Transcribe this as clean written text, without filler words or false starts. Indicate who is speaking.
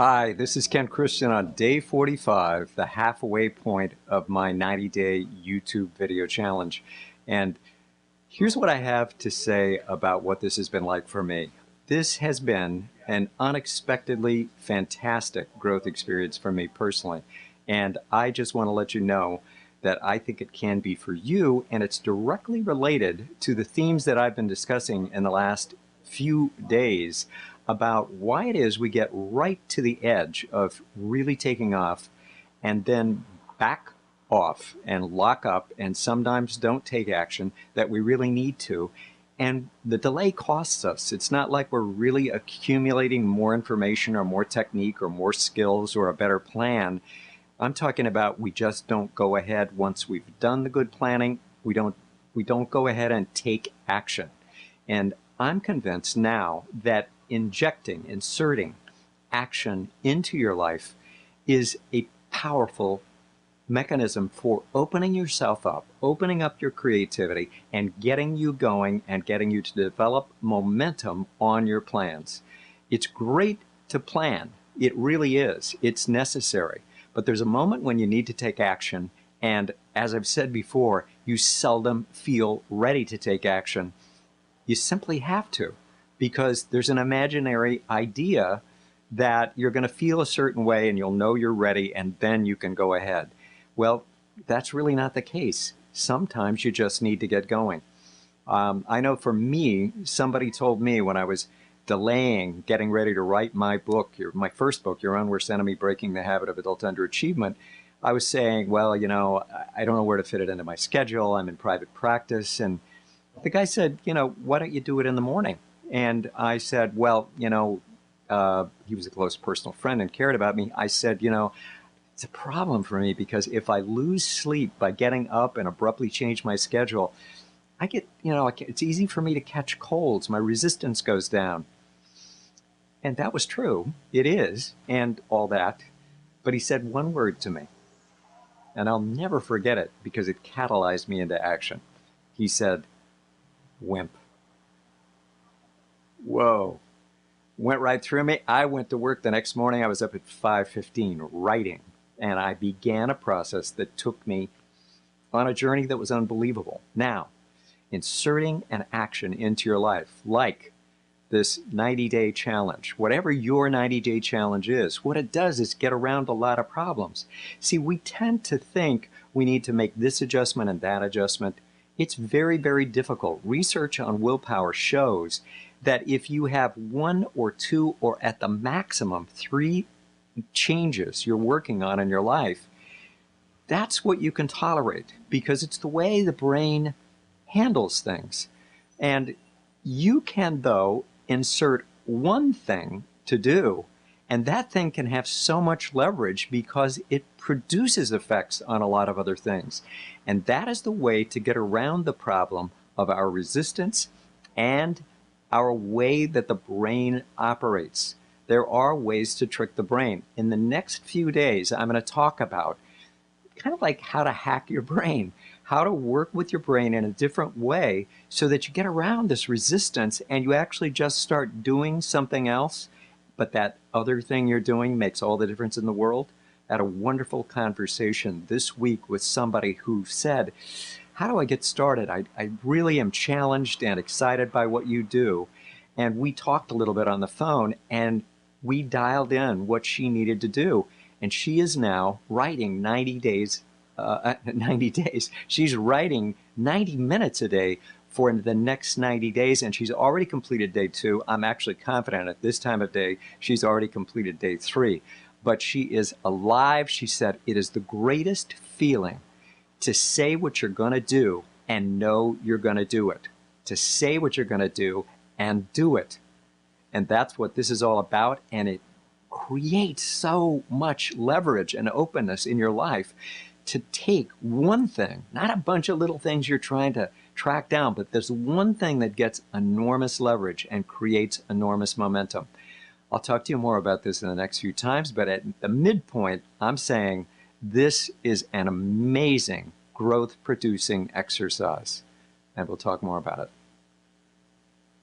Speaker 1: Hi, this is Ken Christian on day 45, the halfway point of my 90-day YouTube video challenge. And here's what I have to say about what this has been like for me. This has been an unexpectedly fantastic growth experience for me personally. And I just want to let you know that I think it can be for you, and it's directly related to the themes that I've been discussing in the last few days about why it is we get right to the edge of really taking off and then back off and lock up and sometimes don't take action that we really need to. And the delay costs us. It's not like we're really accumulating more information or more technique or more skills or a better plan. I'm talking about we just don't go ahead once we've done the good planning. We don't go ahead and take action. And I'm convinced now that inserting action into your life is a powerful mechanism for opening yourself up, opening up your creativity, and getting you going and getting you to develop momentum on your plans. It's great to plan. It really is. It's necessary. But there's a moment when you need to take action, and as I've said before, you seldom feel ready to take action. You simply have to, because there's an imaginary idea that you're going to feel a certain way and you'll know you're ready and then you can go ahead. Well, that's really not the case. Sometimes you just need to get going. I know for me, somebody told me when I was delaying getting ready to write my book, my first book, Your Own Worst Enemy, Breaking the Habit of Adult Underachievement, I was saying, well, I don't know where to fit it into my schedule. I'm in private practice. And the guy said, why don't you do it in the morning? And I said, well, he was a close personal friend and cared about me. I said, it's a problem for me because if I lose sleep by getting up and abruptly change my schedule, it's easy for me to catch colds. My resistance goes down. And that was true. It is, and all that. But he said one word to me, and I'll never forget it because it catalyzed me into action. He said, wimp. Whoa. Went right through me. I went to work the next morning. I was up at 5:15 writing, and I began a process that took me on a journey that was unbelievable. Now, inserting an action into your life, like this 90-day challenge, whatever your 90-day challenge is, what it does is get around a lot of problems. See, we tend to think we need to make this adjustment and that adjustment. It's very, very difficult. Research on willpower shows that if you have one or two or at the maximum 3 changes you're working on in your life, that's what you can tolerate because it's the way the brain handles things. And you can, though, insert one thing to do, and that thing can have so much leverage because it produces effects on a lot of other things. And that is the way to get around the problem of our resistance and our way that the brain operates. There are ways to trick the brain. In the next few days, I'm going to talk about kind of like how to hack your brain, how to work with your brain in a different way so that you get around this resistance and you actually just start doing something else, but that other thing you're doing makes all the difference in the world. I had a wonderful conversation this week with somebody who said, how do I get started? I really am challenged and excited by what you do. And we talked a little bit on the phone and we dialed in what she needed to do. And she is now writing 90 days. She's writing 90 minutes a day for the next 90 days, and she's already completed day 2. I'm actually confident at this time of day she's already completed day 3. But she is alive. She said it is the greatest feeling to say what you're going to do and know you're going to do it. To say what you're going to do and do it. And that's what this is all about, and it creates so much leverage and openness in your life to take one thing, not a bunch of little things you're trying to track down, but there's one thing that gets enormous leverage and creates enormous momentum. I'll talk to you more about this in the next few times, but at the midpoint, I'm saying this is an amazing growth-producing exercise, and we'll talk more about it.